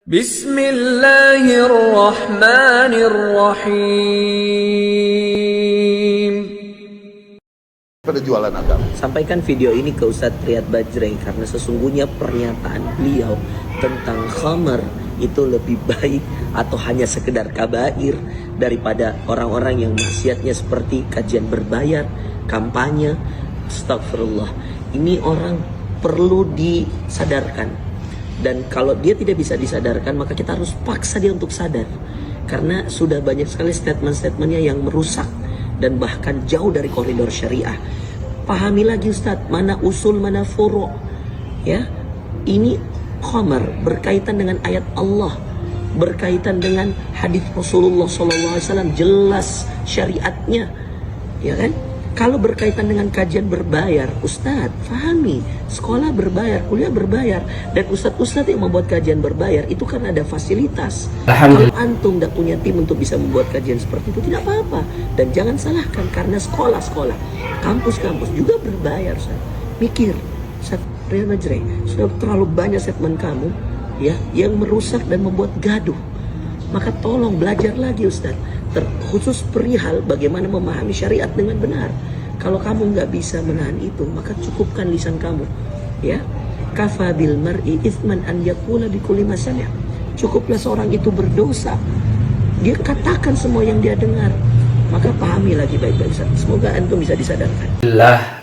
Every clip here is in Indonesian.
Bismillahirrahmanirrahim. Pada jualan agama. Sampaikan video ini ke Ustadz Riyad Bajrai karena sesungguhnya pernyataan beliau tentang khamar itu lebih baik atau hanya sekedar kabair daripada orang-orang yang maksiatnya seperti kajian berbayar, kampanye. Astagfirullah. Ini orang perlu disadarkan. Dan kalau dia tidak bisa disadarkan, maka kita harus paksa dia untuk sadar. Karena sudah banyak sekali statement-statementnya yang merusak dan bahkan jauh dari koridor syariah. Pahami lagi Ustadz, mana usul, mana furu'. Ya, ini khamar berkaitan dengan ayat Allah, berkaitan dengan hadis Rasulullah SAW, jelas syariatnya, ya kan? Kalau berkaitan dengan kajian berbayar, Ustadz, pahami, sekolah berbayar, kuliah berbayar, dan ustadz-ustadz yang membuat kajian berbayar itu kan ada fasilitas. Kalau antum tidak punya tim untuk bisa membuat kajian seperti itu, tidak apa-apa. Dan jangan salahkan, karena sekolah-sekolah, kampus-kampus juga berbayar, Ustadz. Mikir, Ustadz Riyad Bajrai, sudah terlalu banyak statement kamu ya yang merusak dan membuat gaduh. Maka tolong belajar lagi Ustadz, terkhusus perihal bagaimana memahami syariat dengan benar. Kalau kamu nggak bisa menahan itu, maka cukupkan lisan kamu, ya. Kafa bil mar'i itsman an yaqula bi kulli ma sami'a. Cukuplah seorang itu berdosa, dia katakan semua yang dia dengar. Maka pahami lagi baik-baik Ustaz. Semoga antum bisa disadarkan.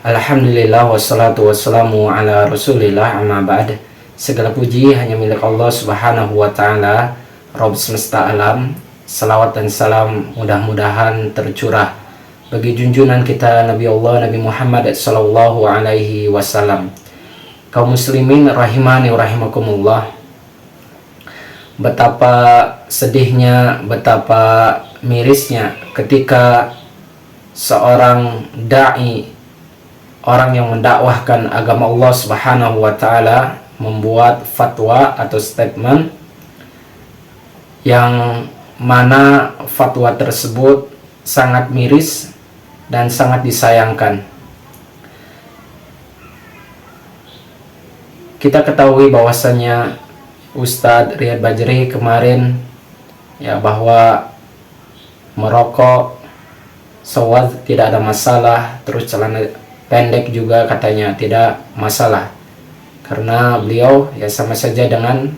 Alhamdulillah wassalatu wassalamu ala Rasulillah, amma ba'd. Segala puji hanya milik Allah Subhanahu wa taala, Rabb semesta alam. Salawat dan salam mudah-mudahan tercurah bagi junjungan kita Nabi Allah Nabi Muhammad sallallahu alaihi wasallam. Kaum muslimin rahimani wa rahimakumullah. Betapa sedihnya, betapa mirisnya ketika seorang dai, orang yang mendakwahkan agama Allah Subhanahu wa taala, membuat fatwa atau statement yang mana fatwa tersebut sangat miris dan sangat disayangkan. Kita ketahui bahwasannya Ustadz Riyad Bajrai kemarin ya bahwa merokok sawaz tidak ada masalah, terus celana pendek juga katanya tidak masalah, karena beliau ya sama saja dengan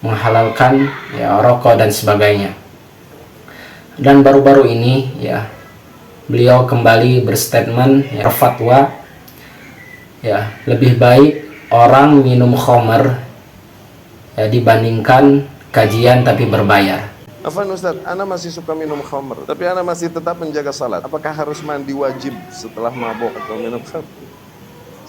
menghalalkan ya rokok dan sebagainya. Dan baru-baru ini ya beliau kembali berstatement ya fatwa ya lebih baik orang minum khamar ya dibandingkan kajian tapi berbayar. Afwan Ustaz, ana masih suka minum khamr, tapi ana masih tetap menjaga salat. Apakah harus mandi wajib setelah mabok atau minum khamr?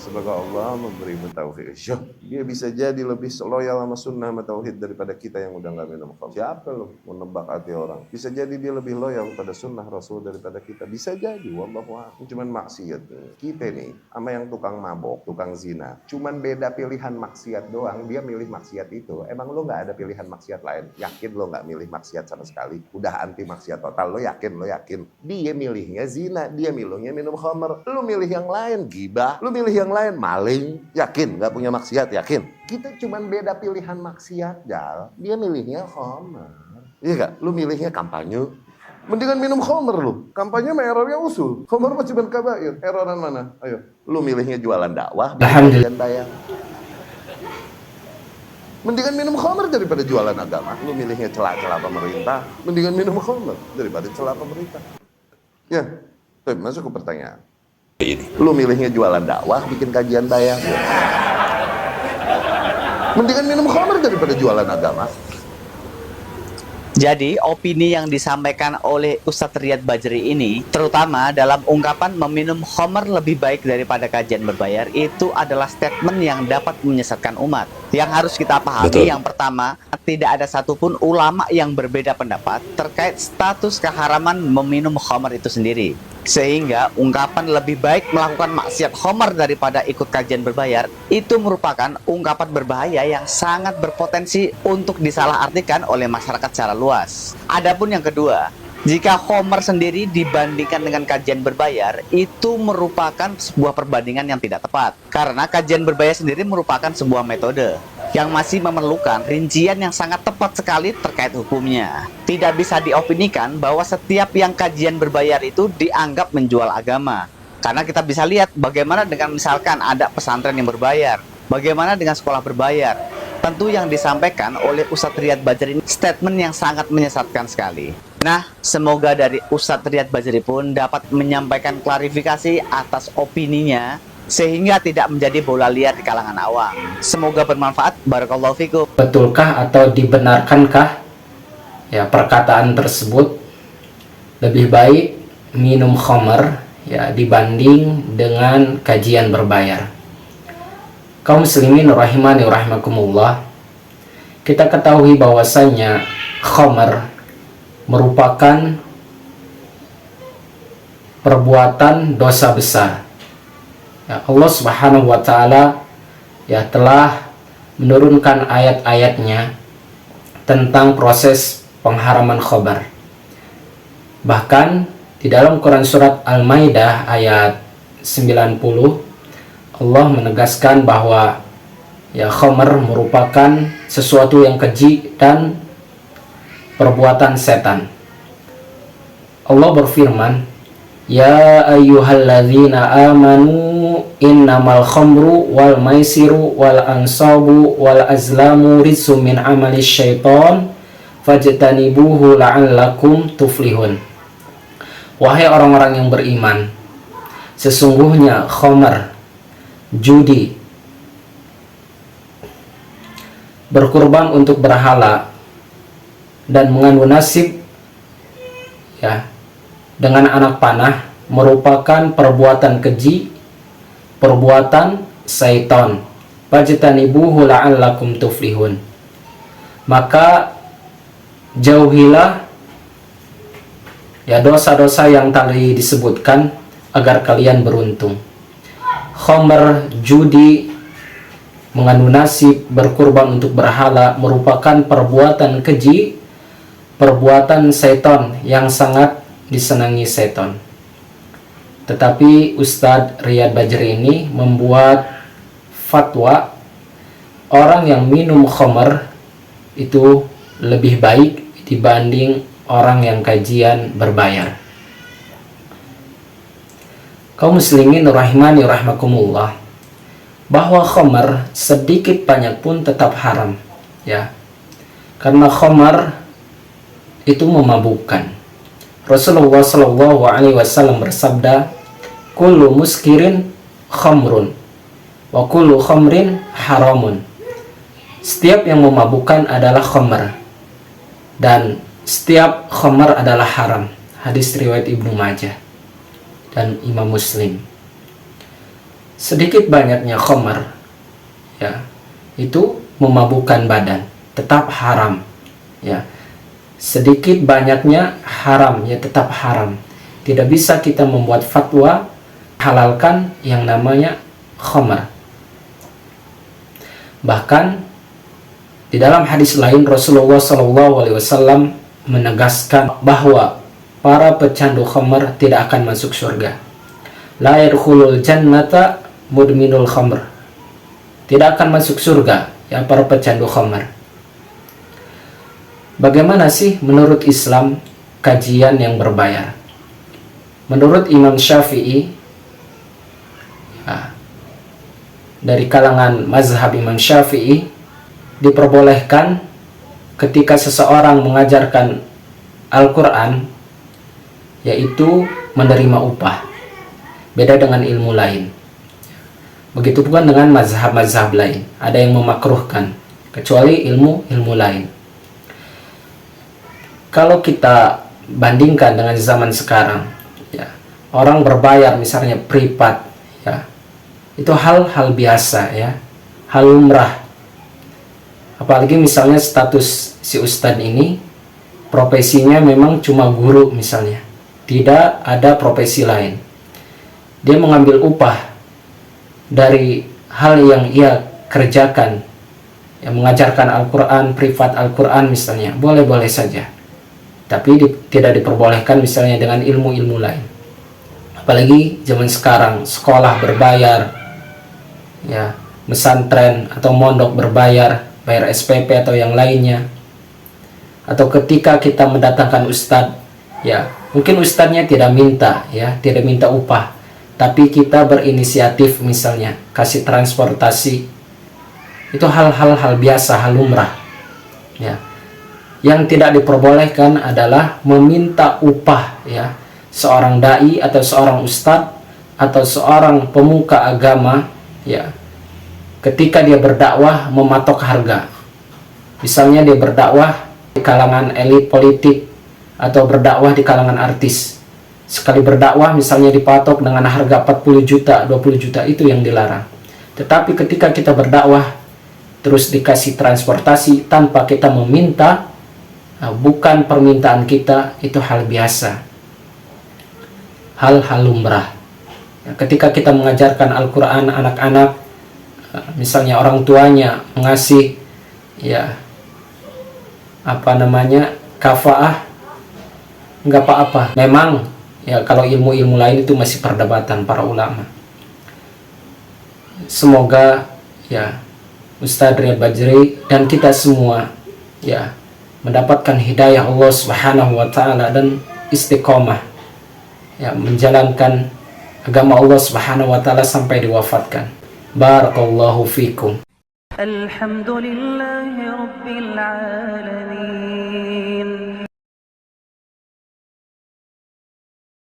Semoga Allah memberimu taufik. Dia bisa jadi lebih loyal sama sunnah sama tauhid daripada kita yang udah nggak minum khamr. Siapa lo mau nebak hati orang? Bisa jadi dia lebih loyal pada sunnah Rasul daripada kita. Bisa jadi, wallahu a'lam. Cuman maksiat. Kita nih sama yang tukang mabok, tukang zina, cuman beda pilihan maksiat doang. Dia milih maksiat itu. Emang lo nggak ada pilihan maksiat lain? Yakin lo nggak milih maksiat sama sekali? Udah anti maksiat total. Lo yakin? Lo yakin? Dia milihnya zina, dia milihnya minum khamr. Lo milih yang lain, gibah. Lo milih yang lain, maling. Yakin nggak punya maksiat? Yakin? Kita cuman beda pilihan maksiat, Jal. Dia milihnya khamr, iya gak? Lu milihnya kampanye, mendingan minum khamr lu. Kampanye mah errornya usul, khamr mah cuman kabair. Erroran mana? Ayo, lu milihnya jualan dakwah, bikin bayar. Mendingan minum khamr daripada jualan agama. Lu milihnya celah-celah pemerintah, mendingan minum khamr daripada celah pemerintah. Ya, masuk ke pertanyaan. Lu milihnya jualan dakwah, bikin kajian bayar. Mendingan minum khamr daripada jualan agama. Jadi opini yang disampaikan oleh Ustadz Riyad Bajrai ini, terutama dalam ungkapan meminum khamr lebih baik daripada kajian berbayar, itu adalah statement yang dapat menyesatkan umat. Yang harus kita pahami, yang pertama, tidak ada satupun ulama yang berbeda pendapat terkait status keharaman meminum khamr itu sendiri. Sehingga ungkapan lebih baik melakukan maksiat khamr daripada ikut kajian berbayar itu merupakan ungkapan berbahaya yang sangat berpotensi untuk disalahartikan oleh masyarakat secara luas. Adapun yang kedua, jika khamr sendiri dibandingkan dengan kajian berbayar, itu merupakan sebuah perbandingan yang tidak tepat. Karena kajian berbayar sendiri merupakan sebuah metode. yang masih memerlukan rincian yang sangat tepat sekali terkait hukumnya. Tidak bisa diopinikan bahwa setiap yang kajian berbayar itu dianggap menjual agama. Karena kita bisa lihat bagaimana dengan misalkan ada pesantren yang berbayar, bagaimana dengan sekolah berbayar. Tentu yang disampaikan oleh Ustadz Riyad Bajri ini statement yang sangat menyesatkan sekali. Nah, semoga dari Ustadz Riyad Bajri pun dapat menyampaikan klarifikasi atas opininya sehingga tidak menjadi bola liar di kalangan awam. Semoga bermanfaat. Barakallahu fikum. Betulkah atau dibenarkankah ya perkataan tersebut, lebih baik minum khamar ya dibanding dengan kajian berbayar? Kaum muslimin rahimani rahimakumullah, kita ketahui bahwasanya khamar merupakan perbuatan dosa besar. Ya, Allah Subhanahu wa taala ya telah menurunkan ayat-ayatnya tentang proses pengharaman khamar. Bahkan di dalam Quran surat Al-Maidah ayat 90, Allah menegaskan bahwa ya khamar merupakan sesuatu yang keji dan perbuatan setan. Allah berfirman, "Ya ayyuhalladzina amanu innamal khamru wal maisiru wal ansabu wal azlamu rizqum min amalis syaiton fajtanibuhu la'allakum tuflihun." Wahai orang-orang yang beriman, sesungguhnya khamar, judi, berkurban untuk berhala, dan mengandung nasib ya dengan anak panah merupakan perbuatan keji, perbuatan syaitan. Fajtanibuhu la'allakum tuflihun. Maka jauhilah ya dosa-dosa yang tadi disebutkan agar kalian beruntung. Khamar, judi, mengandung nasib, berkurban untuk berhala merupakan perbuatan keji, perbuatan setan yang sangat disenangi setan. Tetapi Ustadz Riyad Bajri ini membuat fatwa orang yang minum khamar itu lebih baik dibanding orang yang kajian berbayar. Kaum muslimin rahimani rahimakumullah, bahwa khamar sedikit banyak pun tetap haram ya. Karena khamar itu memabukkan. Rasulullah Shallallahu alaihi wasallam bersabda, "Kullu muskirin khamrun wa kullu khamrin haramun." Setiap yang memabukkan adalah khamar dan setiap khamar adalah haram. Hadis riwayat Ibnu Majah dan Imam Muslim. Sedikit banyaknya khamar ya itu memabukkan badan, tetap haram ya. Sedikit banyaknya haram ya, tetap haram. Tidak bisa kita membuat fatwa halalkan yang namanya khamar. Bahkan di dalam hadis lain Rasulullah SAW menegaskan bahwa para pecandu khamar tidak akan masuk surga. La yadkhulul jannata mudminul khamr. Tidak akan masuk surga ya para pecandu khamar. Bagaimana sih menurut Islam kajian yang berbayar? Menurut Imam Syafi'i ya, dari kalangan mazhab Imam Syafi'i diperbolehkan ketika seseorang mengajarkan Al-Quran yaitu menerima upah, beda dengan ilmu lain. Begitu pula dengan mazhab-mazhab lain, ada yang memakruhkan kecuali ilmu lain. Kalau kita bandingkan dengan zaman sekarang ya, orang berbayar misalnya privat ya, itu hal-hal biasa ya, hal lumrah. Apalagi misalnya status si ustadz ini profesinya memang cuma guru misalnya, tidak ada profesi lain. Dia mengambil upah dari hal yang ia kerjakan, yang mengajarkan Al-Quran, privat Al-Quran misalnya, boleh-boleh saja. Tapi tidak diperbolehkan misalnya dengan ilmu-ilmu lain. Apalagi zaman sekarang sekolah berbayar, ya, pesantren atau mondok berbayar. bayar SPP atau yang lainnya. Atau ketika kita mendatangkan ustadz, ya mungkin ustadznya tidak minta upah, tapi kita berinisiatif misalnya kasih transportasi, itu hal biasa, hal lumrah. Ya, yang tidak diperbolehkan adalah meminta upah, ya, seorang dai atau seorang ustadz atau seorang pemuka agama, ya, ketika dia berdakwah mematok harga. Misalnya dia berdakwah di kalangan elit politik atau berdakwah di kalangan artis. Sekali berdakwah misalnya dipatok dengan harga 40 juta, 20 juta, itu yang dilarang. Tetapi ketika kita berdakwah terus dikasih transportasi tanpa kita meminta, bukan permintaan kita, itu hal biasa, hal lumrah. Ketika kita mengajarkan Al-Quran anak-anak, misalnya orang tuanya mengasih, ya, kafaah, nggak apa-apa. Memang, ya, kalau ilmu-ilmu lain itu masih perdebatan para ulama. Semoga, ya, Ustadz Riyad Bajri dan kita semua, ya, mendapatkan hidayah Allah Subhanahu wa Ta'ala dan istiqomah, ya, menjalankan agama Allah Subhanahu wa Ta'ala sampai diwafatkan. Barakallahu fikum. Alhamdulillahi Rabbil Alamin.